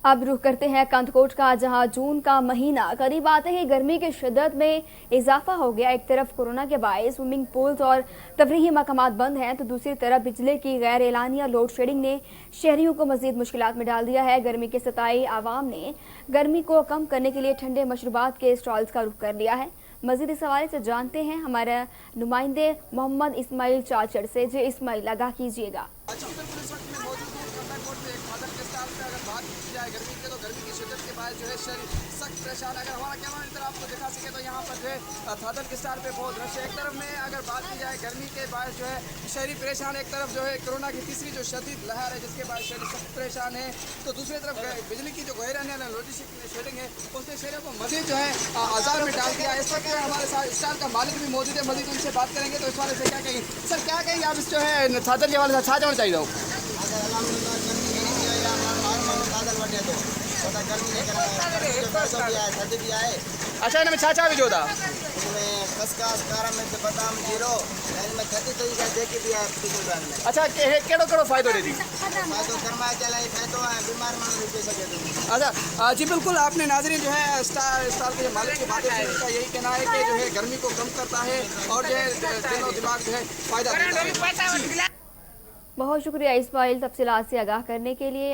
अब रुख करते हैं कंदकोट का, जहां जून का महीना करीब आते ही गर्मी की शिद्दत में इजाफा हो गया। एक तरफ कोरोना के बायस स्विमिंग पूल्स और तफरीही मकामात बंद हैं, तो दूसरी तरफ बिजली की गैर एलानिया लोड शेडिंग ने शहरियों को मजीद मुश्किलात में डाल दिया है। गर्मी के सताई आवाम ने गर्मी को कम करने के लिए ठंडे मशरूबात के स्टॉल्स का रुख कर लिया है। मजीद इस हवाले से जानते हैं हमारे नुमाइंदे मोहम्मद इस्माइल चाचड़ से। जी इस्माइल, आगाह कीजिएगा। गर्मी के तो गर्मी की शिद्दत के बाद जो है शहरी सख्त परेशान। अगर हमारा कैमरा इधर आपको दिखा सके तो यहाँ पर जो है थादर के स्टार पे बहुत रश है। एक तरफ में अगर बात की जाए गर्मी के बाद जो है शहरी परेशान, एक तरफ जो है कोरोना की तीसरी जो शदीद लहर है जिसके बाद शहरी सख्त परेशान है, तो दूसरी तरफ बिजली की जो गैर लॉजिस्टिक शेडिंग है उसने शहरों को मजीद जो है आजार में डाल दिया है। इस वक्त हमारे साथ स्टार का मालिक भी मौजूद है, मजीद उनसे बात करेंगे। तो इस वाले से क्या कहेंगे सर, क्या कहेंगे आप इस जो है थादर के वाले साथ चाहिए हो? अच्छा इनमें छा भी जो था अच्छा केड़ो फायदो दे दी। अच्छा जी बिल्कुल, आपने नाजरीन जो है स्टार के मालिक की बातें सुनी, का यही कहना है कि जो है गर्मी को कम करता है और जो है दिलो दिमाग जो है फायदा देता है। बहुत शुक्रिया इस्माइल तफसीलात से आगाह करने के लिए।